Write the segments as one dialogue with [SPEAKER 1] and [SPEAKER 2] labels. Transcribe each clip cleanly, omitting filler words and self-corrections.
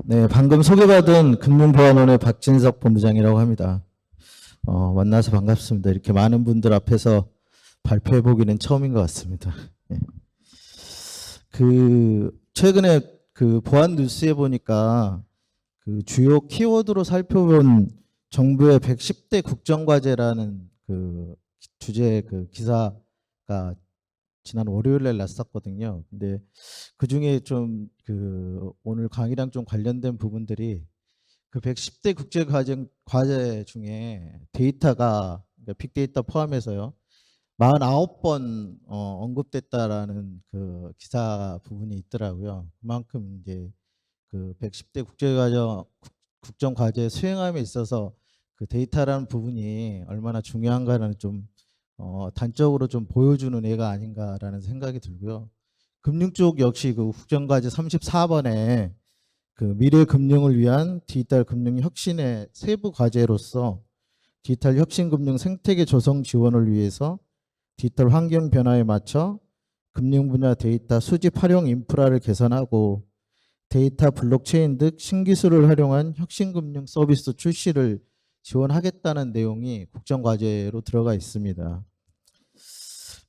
[SPEAKER 1] 네, 방금 소개받은 금융보안원의 박진석 본부장이라고 합니다. 만나서 반갑습니다. 이렇게 많은 분들 앞에서 발표해 보기는 처음인 것 같습니다. 예. 최근에 보안 뉴스에 보니까 주요 키워드로 살펴본 정부의 110대 국정과제라는 주제 기사가 지난 월요일에 났었거든요. 근데 그 중에 좀 오늘 강의랑 좀 관련된 부분들이 110대 과제 중에 데이터가 그러니까 빅데이터 포함해서요. 49번 언급됐다라는 기사 부분이 있더라고요. 그만큼 이제 110대 국정과제 수행함에 있어서 데이터라는 부분이 얼마나 중요한가는 좀 단적으로 좀 보여주는 예가 아닌가라는 생각이 들고요. 금융 쪽 역시 국정과제 34번에 미래 금융을 위한 디지털 금융 혁신의 세부 과제로서 디지털 혁신 금융 생태계 조성 지원을 위해서 디지털 환경 변화에 맞춰 금융 분야 데이터 수집 활용 인프라를 개선하고 데이터 블록체인 등 신기술을 활용한 혁신금융 서비스 출시를 지원하겠다는 내용이 국정과제로 들어가 있습니다.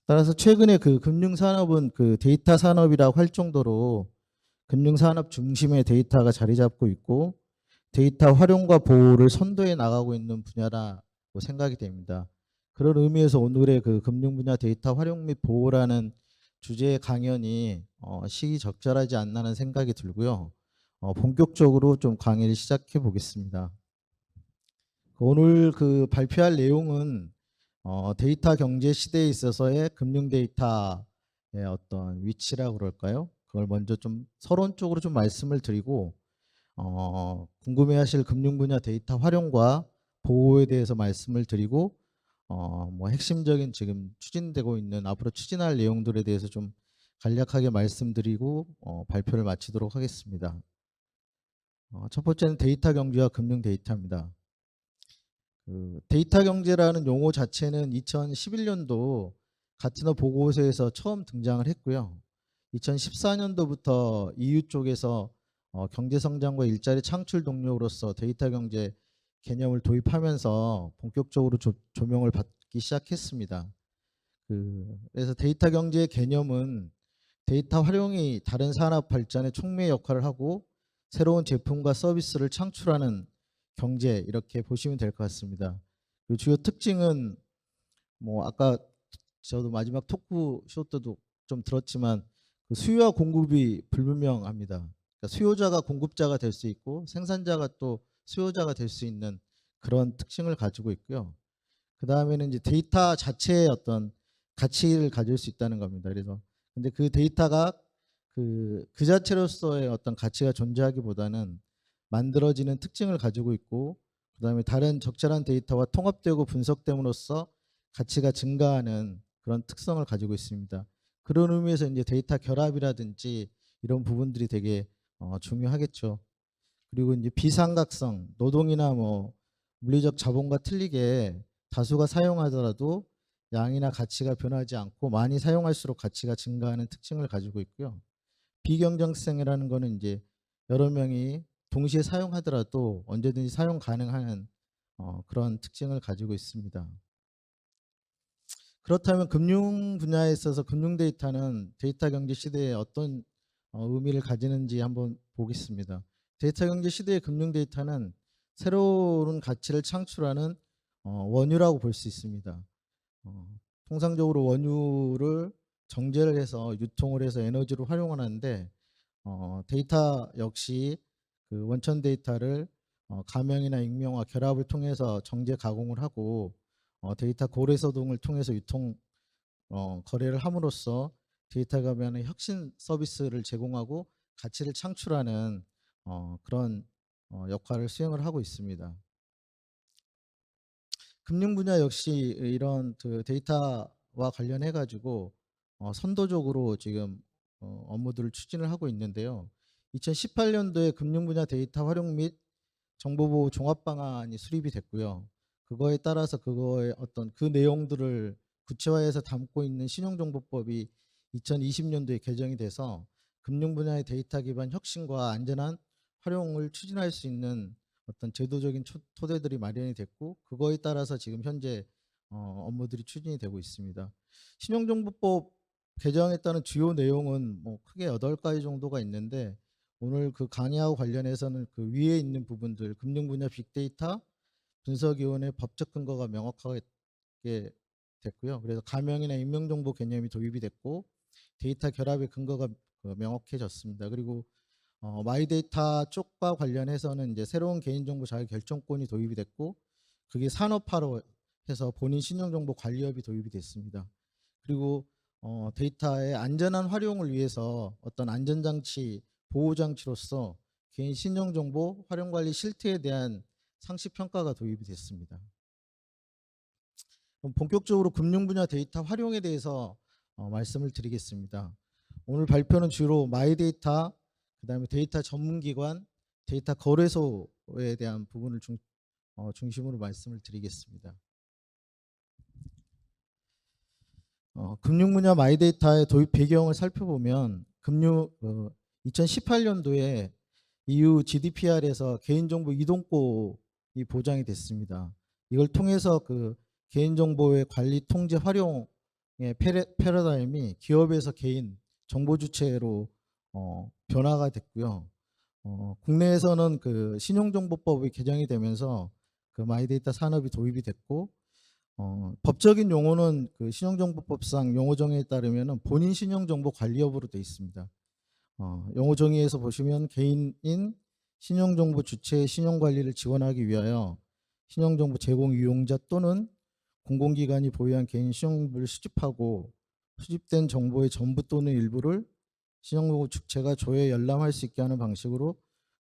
[SPEAKER 1] 따라서 최근에 금융산업은 데이터 산업이라고 할 정도로 금융산업 중심의 데이터가 자리 잡고 있고 데이터 활용과 보호를 선도해 나가고 있는 분야라고 생각이 됩니다. 그런 의미에서 오늘의 금융 분야 데이터 활용 및 보호라는 주제의 강연이 시기적절하지 않나는 생각이 들고요. 본격적으로 좀 강의를 시작해 보겠습니다. 오늘 발표할 내용은 데이터 경제 시대에 있어서의 금융 데이터의 어떤 위치라고 그럴까요? 그걸 먼저 좀 서론적으로 좀 말씀을 드리고 궁금해하실 금융 분야 데이터 활용과 보호에 대해서 말씀을 드리고 뭐 핵심적인 지금 추진되고 있는 앞으로 추진할 내용들에 대해서 좀 간략하게 말씀드리고 발표를 마치도록 하겠습니다. 첫 번째는 데이터 경제와 금융 데이터입니다. 데이터 경제라는 용어 자체는 2011년도 가트너 보고서에서 처음 등장을 했고요. 2014년도부터 EU 쪽에서 경제 성장과 일자리 창출 동력으로서 데이터 경제 개념을 도입하면서 본격적으로 조명을 받기 시작했습니다. 그래서 데이터 경제의 개념은 데이터 활용이 다른 산업 발전에 촉매 역할을 하고 새로운 제품과 서비스를 창출하는 경제 이렇게 보시면 될 것 같습니다. 주요 특징은 뭐 아까 저도 마지막 토크쇼 때도 좀 들었지만 수요와 공급이 불분명합니다. 그러니까 수요자가 공급자가 될 수 있고 생산자가 또 수요자가 될 수 있는 그런 특징을 가지고 있고요. 그 다음에는 이제 데이터 자체의 어떤 가치를 가질 수 있다는 겁니다. 그래서 근데 그 데이터가 그 자체로서의 어떤 가치가 존재하기보다는 만들어지는 특징을 가지고 있고 그다음에 다른 적절한 데이터와 통합되고 분석됨으로써 가치가 증가하는 그런 특성을 가지고 있습니다. 그런 의미에서 이제 데이터 결합이라든지 이런 부분들이 되게 중요하겠죠. 그리고 이제 비삼각성, 노동이나 뭐 물리적 자본과 틀리게 다수가 사용하더라도 양이나 가치가 변하지 않고 많이 사용할수록 가치가 증가하는 특징을 가지고 있고요. 비경쟁성이라는 거는 이제 여러 명이 동시에 사용하더라도 언제든지 사용 가능한 그런 특징을 가지고 있습니다. 그렇다면 금융 분야에 있어서 금융 데이터는 데이터 경제 시대에 어떤 의미를 가지는지 한번 보겠습니다. 데이터 경제 시대의 금융 데이터는 새로운 가치를 창출하는 원유라고 볼 수 있습니다. 통상적으로 원유를 정제를 해서 유통을 해서 에너지로 활용하는데 데이터 역시 원천 데이터를 가명이나 익명화 결합을 통해서 정제 가공을 하고 데이터 고래소 등을 통해서 유통 거래를 함으로써 데이터 가면의 혁신 서비스를 제공하고 가치를 창출하는 그런 역할을 수행을 하고 있습니다. 금융 분야 역시 이런 데이터와 관련해 가지고 선도적으로 지금 업무들을 추진을 하고 있는데요. 2018년도에 금융 분야 데이터 활용 및 정보보호 종합 방안이 수립이 됐고요. 그거에 따라서 그거의 어떤 그 내용들을 구체화해서 담고 있는 신용정보법이 2020년도에 개정이 돼서 금융 분야의 데이터 기반 혁신과 안전한 활용을 추진할 수 있는 어떤 제도적인 토대들이 마련이 됐고, 그거에 따라서 지금 현재 업무들이 추진이 되고 있습니다. 신용정보법 개정에 따른 주요 내용은 뭐 크게 8가지 정도가 있는데, 오늘 그 강의하고 관련해서는 그 위에 있는 부분들, 금융 분야 빅데이터 분석위원회 법적 근거가 명확하게 됐고요. 그래서 가명이나 임명정보 개념이 도입이 됐고, 데이터 결합의 근거가 명확해졌습니다. 그리고 마이데이터 쪽과 관련해서는 이제 새로운 개인정보 자유 결정권이 도입이 됐고, 그게 산업화로 해서 본인 신용정보 관리업이 도입이 됐습니다. 그리고 데이터의 안전한 활용을 위해서 어떤 안전장치, 보호장치로서 개인 신용정보 활용관리 실태에 대한 상시평가가 도입이 됐습니다. 그럼 본격적으로 금융 분야 데이터 활용에 대해서 말씀을 드리겠습니다. 오늘 발표는 주로 마이데이터, 그다음에 데이터 전문기관, 데이터 거래소에 대한 부분을 중심으로 말씀을 드리겠습니다. 금융 분야 마이데이터의 도입 배경을 살펴보면 2018년도에 EU GDPR에서 개인정보 이동권이 보장이 됐습니다. 이걸 통해서 그 개인정보의 관리, 통제, 활용의 패러다임이 기업에서 개인 정보 주체로 변화가 됐고요. 국내에서는 그 신용정보법이 개정이 되면서 그 마이데이터 산업이 도입이 됐고, 법적인 용어는 그 신용정보법상 용어 정의에 따르면 본인 신용정보 관리업으로 되어 있습니다. 용어 정의에서 보시면 개인인 신용정보 주체의 신용관리를 지원하기 위하여 신용정보 제공 이용자 또는 공공기관이 보유한 개인 신용정보를 수집하고, 수집된 정보의 전부 또는 일부를 신용정보 주체가 조회 열람할 수 있게 하는 방식으로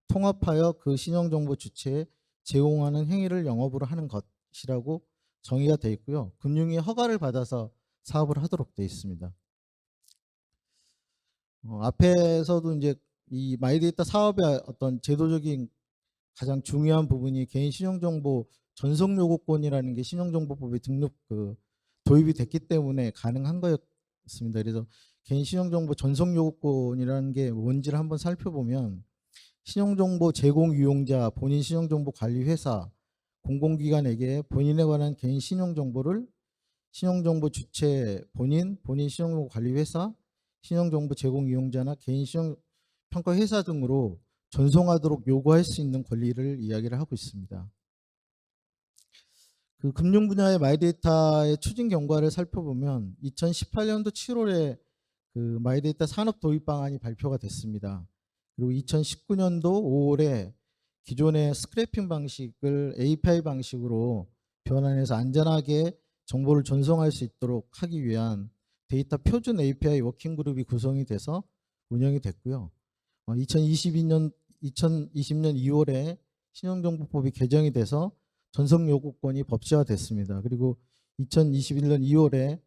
[SPEAKER 1] 통합하여 그 신용정보 주체에 제공하는 행위를 영업으로 하는 것이라고 정의가 되어 있고요. 금융위 허가를 받아서 사업을 하도록 되어 있습니다. 앞에서도 이제 이 마이데이터 사업의 어떤 제도적인 가장 중요한 부분이 개인 신용정보 전송 요구권이라는 게 신용정보법에 도입이 됐기 때문에 가능한 거였습니다. 그래서 개인 신용정보 전송 요구권이라는 게 뭔지를 한번 살펴보면, 신용정보 제공 이용자, 본인 신용정보 관리 회사, 공공기관에게 본인에 관한 개인 신용정보를 신용정보 주체 본인 신용정보 관리 회사, 신용정보 제공 이용자나 개인 신용평가 회사 등으로 전송하도록 요구할 수 있는 권리를 이야기를 하고 있습니다. 그 금융 분야의 마이데이터의 추진 경과를 살펴보면 2018년도 7월에 그 마이데이터 산업 도입 방안이 발표가 됐습니다. 그리고 2019년도 5월에 기존의 스크래핑 방식을 API 방식으로 변환해서 안전하게 정보를 전송할 수 있도록 하기 위한 데이터 표준 API 워킹그룹이 구성이 돼서 운영이 됐고요. 2020년 2월에 신용정보법이 개정이 돼서 전송 요구권이 법제화됐습니다. 그리고 2021년 2월에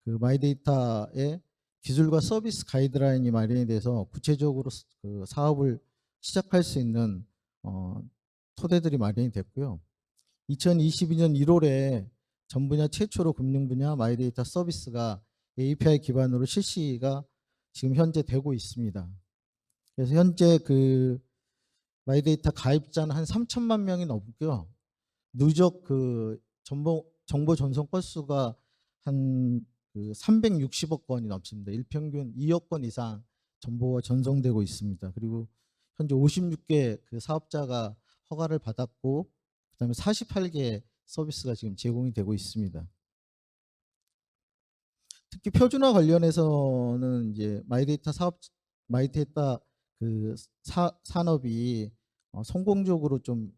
[SPEAKER 1] 그 마이데이터의 기술과 서비스 가이드라인이 마련이 돼서 구체적으로 그 사업을 시작할 수 있는 토대들이 마련이 됐고요. 2022년 1월에 전 분야 최초로 금융 분야 마이데이터 서비스가 API 기반으로 실시가 지금 현재 되고 있습니다. 그래서 현재 그 마이데이터 가입자는 한 3천만 명이 넘고요. 누적 그 정보 전송 건수가 한 그 360억 건이 넘습니다. 일평균 2억 건 이상 정보가 전송되고 있습니다. 그리고 현재 56개 그 사업자가 허가를 받았고, 그다음에 48개 서비스가 지금 제공이 되고 있습니다. 특히 표준화 관련해서는 이제 마이데이터 그 산업이 성공적으로 좀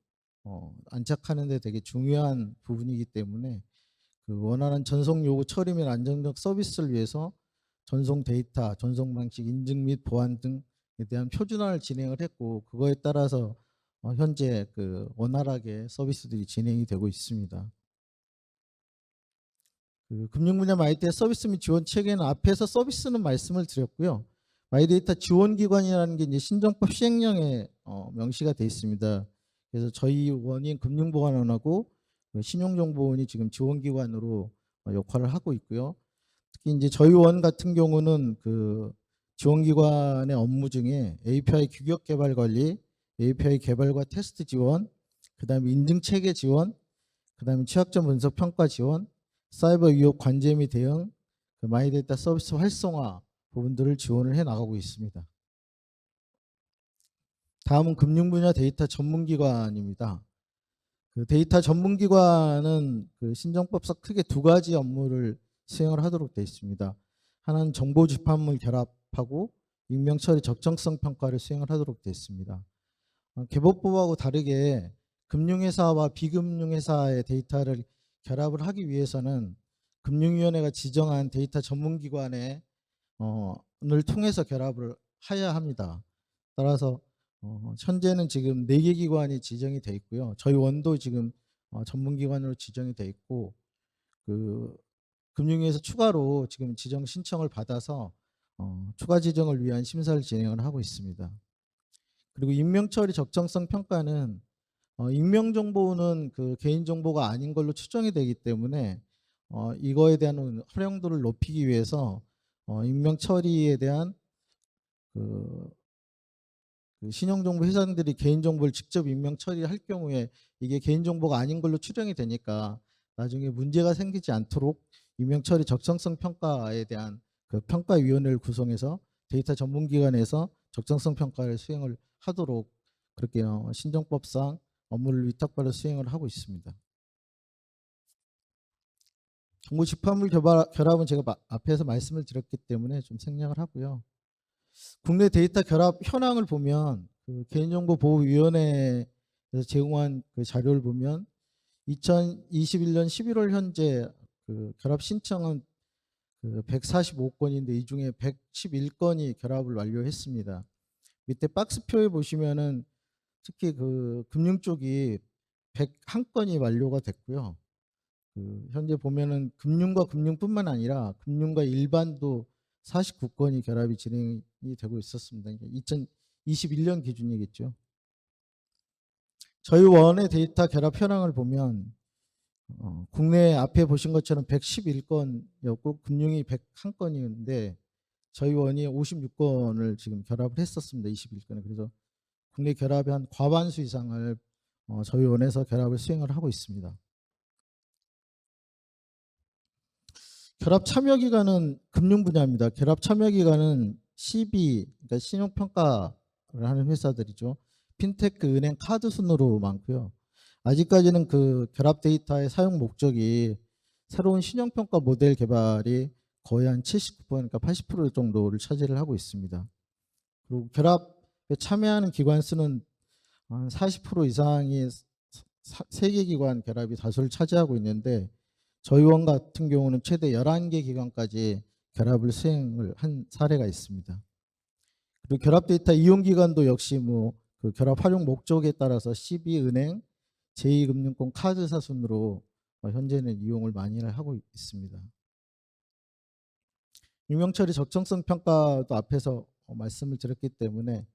[SPEAKER 1] 안착하는 데 되게 중요한 부분이기 때문에 그 원하는 전송 요구 처리 및 안정적 서비스를 위해서 전송 데이터, 전송 방식, 인증 및 보안 등에 대한 표준화를 진행을 했고, 그거에 따라서 현재 그 원활하게 서비스들이 진행이 되고 있습니다. 그 금융 분야 마이데이터 서비스 및 지원 체계는 앞에서 서비스는 말씀을 드렸고요. 마이데이터 지원기관이라는 게 이제 신정법 시행령에 명시가 되어 있습니다. 그래서 저희 원인 금융보관원하고 신용정보원이 지금 지원기관으로 역할을 하고 있고요. 특히 이제 저희 원 같은 경우는 그 지원기관의 업무 중에 API 규격 개발 관리, API 개발과 테스트 지원, 그다음에 인증 체계 지원, 그다음에 취약점 분석 평가 지원, 사이버 위협 관제 및 대응, 그 마이데이터 서비스 활성화 부분들을 지원을 해 나가고 있습니다. 다음은 금융 분야 데이터 전문기관입니다. 그 데이터 전문기관은 그 신정법상 크게 두 가지 업무를 수행을 하도록 되어 있습니다. 하나는 정보 집합물 결합하고 익명 처리 적정성 평가를 수행을 하도록 되어 있습니다. 개법법하고 다르게 금융회사와 비금융회사의 데이터를 결합을 하기 위해서는 금융위원회가 지정한 데이터 전문기관을 통해서 결합을 해야 합니다. 따라서 현재는 지금 4개 기관이 지정이 돼 있고요. 저희 원도 지금 전문기관으로 지정이 돼 있고, 그 금융위에서 추가로 지금 지정 신청을 받아서 추가 지정을 위한 심사를 진행을 하고 있습니다. 그리고 익명처리 적정성 평가는 익명 정보는 그 개인 정보가 아닌 걸로 추정이 되기 때문에 이거에 대한 활용도를 높이기 위해서 익명 처리에 대한 그 신용정보 회사들이 개인정보를 직접 익명 처리할 경우에 이게 개인정보가 아닌 걸로 추정이 되니까 나중에 문제가 생기지 않도록 익명 처리 적정성 평가에 대한 그 평가위원회를 구성해서 데이터 전문기관에서 적정성 평가를 수행을 하도록 그렇게 신정법상 업무를 위탁받아 수행을 하고 있습니다. 정보 집합물 결합은 제가 앞에서 말씀을 드렸기 때문에 좀 생략을 하고요. 국내 데이터 결합 현황을 보면 그 개인정보보호위원회에서 제공한 그 자료를 보면 2021년 11월 현재 그 결합 신청은 그 145건인데 이 중에 111건이 결합을 완료했습니다. 밑에 박스표에 보시면은 특히 그 금융 쪽이 101건이 완료가 됐고요. 그 현재 보면은 금융과 금융뿐만 아니라 금융과 일반도 49건이 결합이 진행이 되고 있었습니다. 2021년 기준이겠죠. 저희 원의 데이터 결합 현황을 보면 국내 앞에 보신 것처럼 111건이었고 금융이 101건이었는데 저희 원이 56건을 지금 결합을 했었습니다. 21건에. 그래서 국내 결합의 한 과반수 이상을 저희 원에서 결합을 수행을 하고 있습니다. 결합 참여 기관은 금융 분야입니다. 결합 참여 기관은 CB, 그러니까 신용평가를 하는 회사들이죠. 핀테크, 은행, 카드 순으로 많고요. 아직까지는 그 결합 데이터의 사용 목적이 새로운 신용평가 모델 개발이 거의 한 79%, 그러니까 80% 정도를 차지를 하고 있습니다. 그리고 결합에 참여하는 기관 수는 한 40% 이상이 세계 기관 결합이 다수를 차지하고 있는데 저희 원 같은 경우는 최대 11개 기관까지 결합을 수행을 한 사례가 있습니다. 그리고 결합 데이터 이용 기관도 역시 뭐 그 결합 활용 목적에 따라서 CB은행, 제2금융권 카드사 순으로 현재는 이용을 많이 하고 있습니다. 유명처리 적정성 평가도 앞에서 말씀을 드렸기 때문에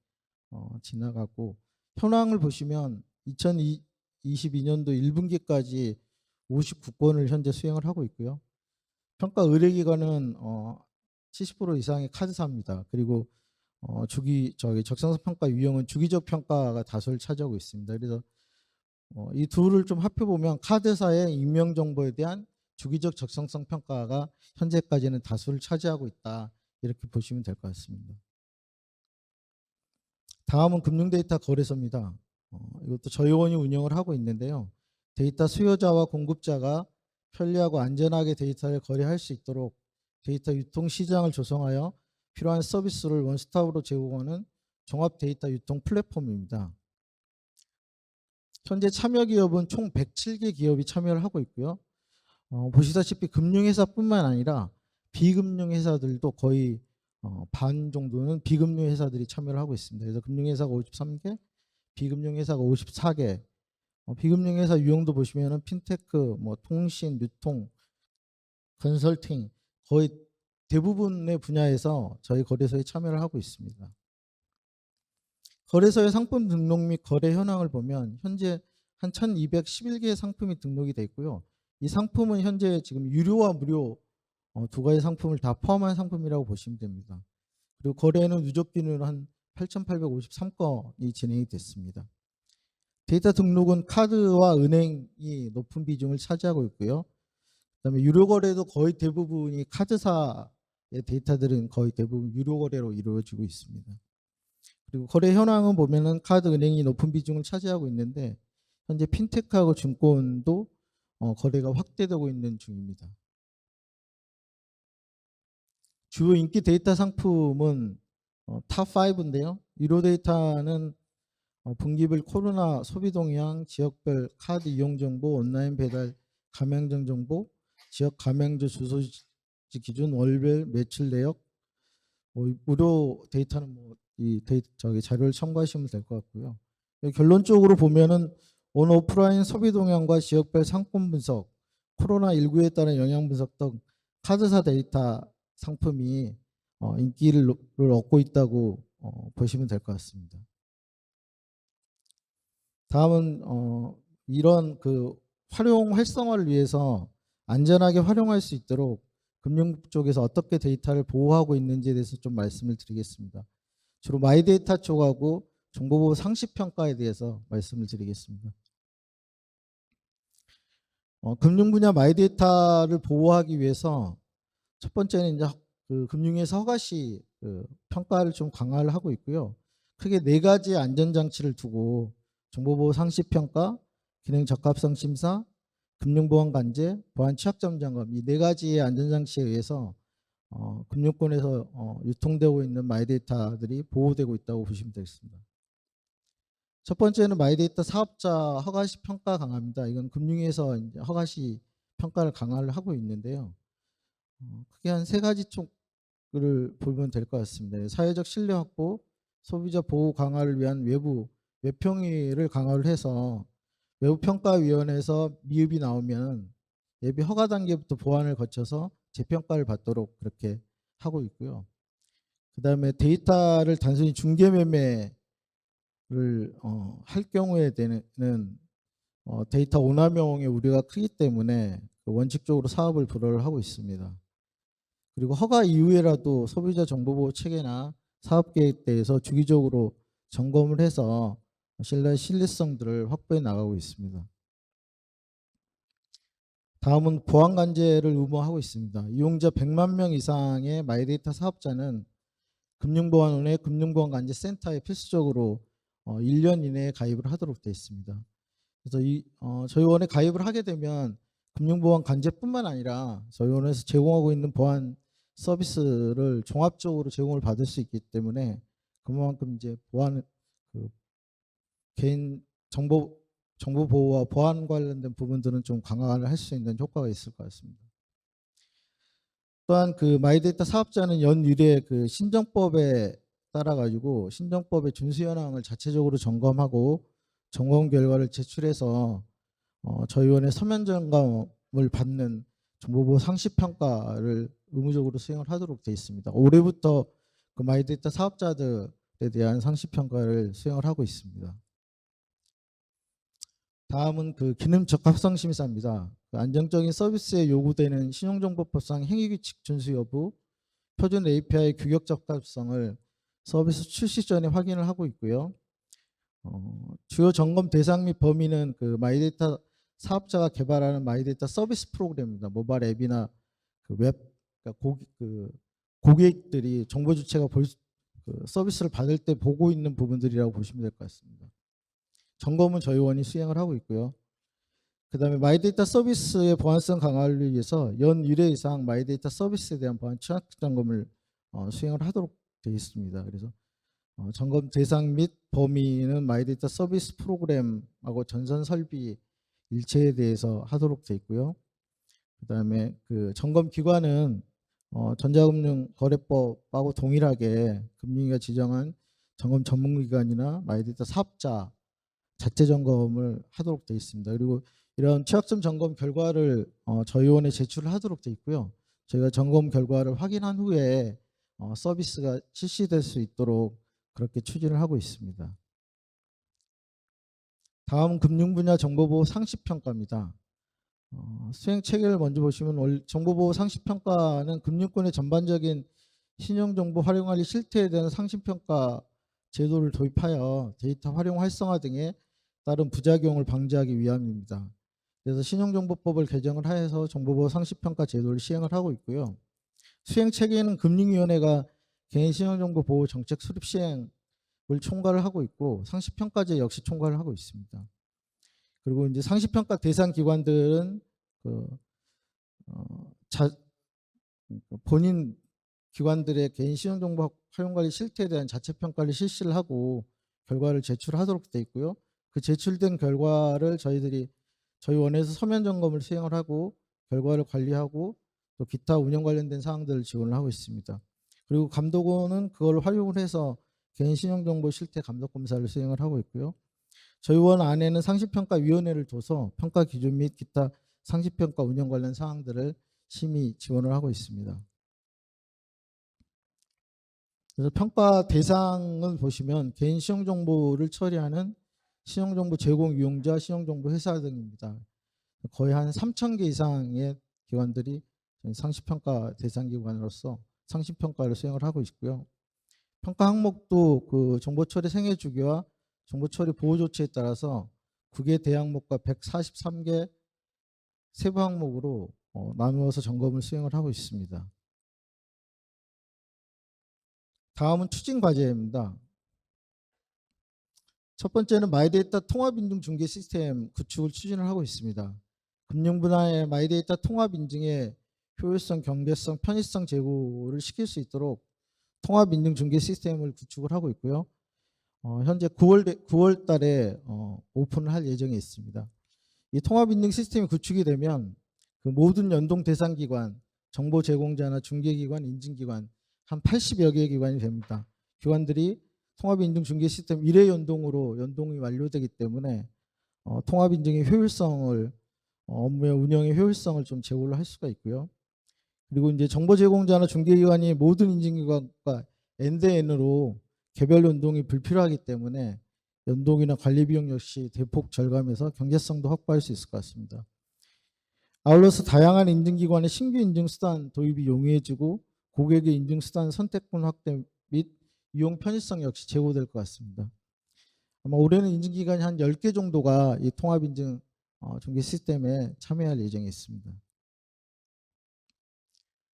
[SPEAKER 1] 지나가고 현황을 보시면 2022년도 1분기까지 59건을 현재 수행을 하고 있고요. 평가 의뢰기관은 70% 이상의 카드사입니다. 그리고 적정성 평가 유형은 주기적 평가가 다수를 차지하고 있습니다. 그래서 이 둘을 좀 합해보면 카드사의 익명 정보에 대한 주기적 적정성 평가가 현재까지는 다수를 차지하고 있다. 이렇게 보시면 될 것 같습니다. 다음은 금융데이터 거래소입니다. 이것도 저희 원이 운영을 하고 있는데요. 데이터 수요자와 공급자가 편리하고 안전하게 데이터를 거래할 수 있도록 데이터 유통 시장을 조성하여 필요한 서비스를 원스톱으로 제공하는 종합 데이터 유통 플랫폼입니다. 현재 참여 기업은 총 107개 기업이 참여를 하고 있고요. 보시다시피 금융회사뿐만 아니라 비금융회사들도 거의 반 정도는 비금융회사들이 참여를 하고 있습니다. 그래서 금융회사가 53개, 비금융회사가 54개. 비금융회사 유형도 보시면은 핀테크, 뭐 통신, 유통, 컨설팅 거의 대부분의 분야에서 저희 거래소에 참여를 하고 있습니다. 거래소의 상품 등록 및 거래 현황을 보면 현재 한 1211개의 상품이 등록이 되어 있고요. 이 상품은 현재 지금 유료와 무료 두 가지 상품을 다 포함한 상품이라고 보시면 됩니다. 그리고 거래는 누적 기능은 한 8,853건이 진행이 됐습니다. 데이터 등록은 카드와 은행이 높은 비중을 차지하고 있고요. 그다음에 유료 거래도 거의 대부분이 카드사의 데이터들은 거의 대부분 유료 거래로 이루어지고 있습니다. 그리고 거래 현황은 보면은 카드, 은행이 높은 비중을 차지하고 있는데 현재 핀테크하고 증권도 거래가 확대되고 있는 중입니다. 주요 인기 데이터 상품은 탑5인데요. 유료 데이터는 분기별 코로나 소비 동향, 지역별 카드 이용 정보, 온라인 배달 가맹점 정보, 지역 가맹점 주소지 기준, 월별 매출 내역, 무료 데이터는 저기 자료를 참고하시면 될 것 같고요. 결론적으로 보면은 온 오프라인 소비 동향과 지역별 상품 분석, 코로나19에 따른 영향 분석 등 카드사 데이터 상품이 인기를 얻고 있다고 보시면 될 것 같습니다. 다음은 이런 그 활용 활성화를 위해서 안전하게 활용할 수 있도록 금융 쪽에서 어떻게 데이터를 보호하고 있는지에 대해서 좀 말씀을 드리겠습니다. 주로 마이데이터 쪽하고 정보보호 상시평가에 대해서 말씀을 드리겠습니다. 금융 분야 마이데이터를 보호하기 위해서 첫 번째는 이제 그 금융에서 허가시 평가를 좀 강화를 하고 있고요. 크게 4가지 안전장치를 두고 정보보호 상시평가, 기능 적합성 심사, 금융보안 관제, 보안 취약점 점검, 이 4가지의 안전장치에 의해서 금융권에서 유통되고 있는 마이데이터들이 보호되고 있다고 보시면 되겠습니다. 첫 번째는 마이데이터 사업자 허가시 평가 강화입니다. 이건 금융위에서 이제 허가시 평가를 강화를 하고 있는데요. 크게 한 3가지 쪽을 보면 될 것 같습니다. 사회적 신뢰 확보, 소비자 보호 강화를 위한 외부 외평위를 강화를 해서 외부평가위원회에서 미흡이 나오면 예비 허가 단계부터 보완을 거쳐서 재평가를 받도록 그렇게 하고 있고요. 그 다음에 데이터를 단순히 중개매매를 할 경우에 되는 데이터 오남용의 우려가 크기 때문에 원칙적으로 사업을 불허를 하고 있습니다. 그리고 허가 이후에라도 소비자 정보보호 체계나 사업계획에 대해서 주기적으로 점검을 해서 신뢰성들을 확보해 나가고 있습니다. 다음은 보안 관제를 의무화하고 있습니다. 이용자 100만 명 이상의 마이데이터 사업자는 금융보안원의 금융보안관제센터에 필수적으로 1년 이내에 가입을 하도록 되어 있습니다. 그래서 저희 원에 가입을 하게 되면 금융보안 관제뿐만 아니라 저희 원에서 제공하고 있는 보안 서비스를 종합적으로 제공을 받을 수 있기 때문에 그만큼 이제 보안 개인 정보 보호와 보안 관련된 부분들은 좀 강화를 할 수 있는 효과가 있을 것 같습니다. 또한 그 마이데이터 사업자는 연일에 그 신정법에 따라 가지고 신정법의 준수 현황을 자체적으로 점검하고 점검 결과를 제출해서 저희 원의 서면 점검을 받는 정보보호 상시 평가를 의무적으로 수행을 하도록 되어 있습니다. 올해부터 그 마이데이터 사업자들에 대한 상시 평가를 수행을 하고 있습니다. 다음은 그 기능 적합성 심사입니다. 그 안정적인 서비스에 요구되는 신용정보법상 행위규칙 준수 여부, 표준 API 규격 적합성을 서비스 출시 전에 확인을 하고 있고요. 주요 점검 대상 및 범위는 그 마이데이터 사업자가 개발하는 마이데이터 서비스 프로그램입니다. 모바일 앱이나 그 웹, 그러니까 고객들이 정보 주체가 그 서비스를 받을 때 보고 있는 부분들이라고 보시면 될 것 같습니다. 점검은 저희 원이 수행을 하고 있고요. 그 다음에 마이데이터 서비스의 보안성 강화를 위해서 연 1회 이상 마이데이터 서비스에 대한 보안 취약 점검을 수행을 하도록 되어 있습니다. 그래서 점검 대상 및 범위는 마이데이터 서비스 프로그램하고 전선 설비 일체에 대해서 하도록 되어 있고요. 그 다음에 그 점검 기관은 전자금융거래법하고 동일하게 금융위가 지정한 점검 전문기관이나 마이데이터 사업자 자체 점검을 하도록 되어 있습니다. 그리고 이런 취약점 점검 결과를 저희 원에 제출을 하도록 되어 있고요. 저희가 점검 결과를 확인한 후에 서비스가 실시될 수 있도록 그렇게 추진을 하고 있습니다. 다음 금융 분야 정보보호 상시평가입니다. 수행 체계를 먼저 보시면 정보보호 상시평가는 금융권의 전반적인 신용정보 활용관리 실태에 대한 상시평가 제도를 도입하여 데이터 활용 활성화 등의 따른 부작용을 방지하기 위함입니다. 그래서 신용정보법을 개정을 하여서 정보보호 상시평가 제도를 시행을 하고 있고요. 수행 체계는 금융위원회가 개인 신용정보 보호 정책 수립 시행을 총괄을 하고 있고 상시평가제 역시 총괄을 하고 있습니다. 그리고 이제 상시평가 대상 기관들은 그 본인 기관들의 개인 신용정보 활용관리 실태에 대한 자체평가를 실시를 하고 결과를 제출하도록 되어 있고요. 그 제출된 결과를 저희 원에서 서면 점검을 수행을 하고 결과를 관리하고 또 기타 운영 관련된 사항들을 지원을 하고 있습니다. 그리고 감독원은 그걸 활용을 해서 개인 신용정보 실태 감독 검사를 수행을 하고 있고요. 저희 원 안에는 상시평가위원회를 둬서 평가 기준 및 기타 상시평가 운영 관련 사항들을 심의 지원을 하고 있습니다. 그래서 평가 대상을 보시면 개인 신용정보를 처리하는 신용정보 제공 이용자, 신용정보 회사 등입니다. 거의 한 3,000개 이상의 기관들이 상시평가 대상 기관으로서 상시평가를 수행을 하고 있고요. 평가 항목도 그 정보처리 생애 주기와 정보처리 보호 조치에 따라서 9개 대항목과 143개 세부 항목으로 나누어서 점검을 수행을 하고 있습니다. 다음은 추진 과제입니다. 첫 번째는 마이데이터 통합인증 중개 시스템 구축을 추진을 하고 있습니다. 금융 분야의 마이데이터 통합 인증의 효율성, 경제성, 편의성 제고를 시킬 수 있도록 통합 인증 중개 시스템을 구축을 하고 있고요. 현재 9월 달에 오픈을 할 예정에 있습니다. 이 통합 인증 시스템이 구축이 되면 그 모든 연동 대상 기관, 정보 제공자나 중개기관, 인증기관 한 80여 개의 기관이 됩니다. 기관들이 통합인증 중개 시스템 1회 연동으로 연동이 완료되기 때문에 통합인증의 효율성을 업무의 운영의 효율성을 좀 제고를 할 수가 있고요. 그리고 이제 정보 제공자나 중개기관이 모든 인증기관과 엔드엔으로 개별 연동이 불필요하기 때문에 연동이나 관리 비용 역시 대폭 절감해서 경제성도 확보할 수 있을 것 같습니다. 아울러서 다양한 인증기관의 신규 인증수단 도입이 용이해지고 고객의 인증수단 선택권 확대 및 이용 편의성 역시 제고될 것 같습니다. 아마 올해는 인증기관이 한 10개 정도가 이 통합인증 중개 시스템에 참여할 예정에 있습니다.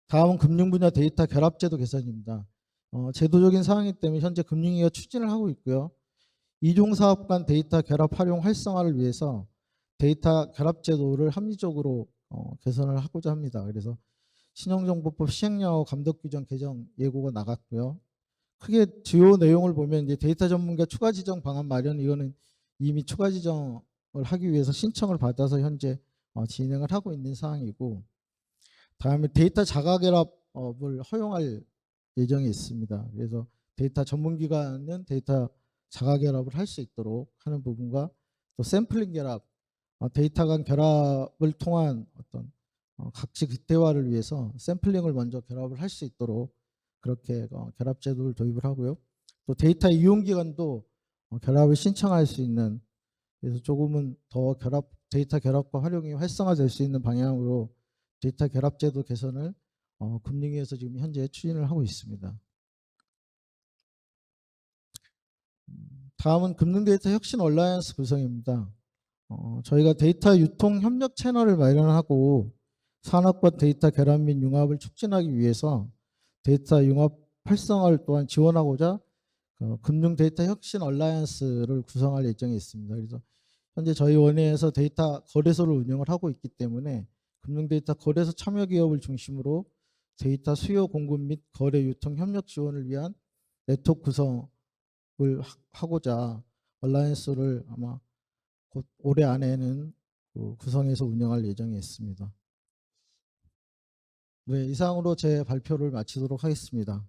[SPEAKER 1] 다음은 금융분야 데이터 결합제도 개선입니다. 제도적인 사항이기 때문에 현재 금융위가 추진을 하고 있고요. 이종사업 간 데이터 결합 활용 활성화를 위해서 데이터 결합제도를 합리적으로 개선을 하고자 합니다. 그래서 신용정보법 시행령하고 감독규정 개정 예고가 나갔고요. 크게 주요 내용을 보면 이제 데이터 전문가 추가 지정 방안 마련, 이거는 이미 추가 지정을 하기 위해서 신청을 받아서 현재 진행을 하고 있는 사항이고, 다음에 데이터 자가 결합을 허용할 예정이 있습니다. 그래서 데이터 전문기관은 데이터 자가 결합을 할 수 있도록 하는 부분과 또 샘플링 결합, 데이터 간 결합을 통한 어떤 각지 극대화를 위해서 샘플링을 먼저 결합을 할 수 있도록 그렇게 결합 제도를 도입을 하고요. 또 데이터 이용 기간도 결합을 신청할 수 있는, 그래서 조금은 더 데이터 결합과 활용이 활성화될 수 있는 방향으로 데이터 결합 제도 개선을 금융위에서 지금 현재 추진을 하고 있습니다. 다음은 금융데이터 혁신 얼라이언스 구성입니다. 저희가 데이터 유통 협력 채널을 마련하고 산업과 데이터 결합 및 융합을 촉진하기 위해서 데이터 융합 활성화를 또한 지원하고자 금융 데이터 혁신 얼라이언스를 구성할 예정에 있습니다. 그래서 현재 저희 원회에서 데이터 거래소를 운영을 하고 있기 때문에 금융 데이터 거래소 참여 기업을 중심으로 데이터 수요 공급 및 거래 유통 협력 지원을 위한 네트워크 구성을 하고자 얼라이언스를 아마 곧 올해 안에는 구성해서 운영할 예정에 있습니다. 네, 이상으로 제 발표를 마치도록 하겠습니다.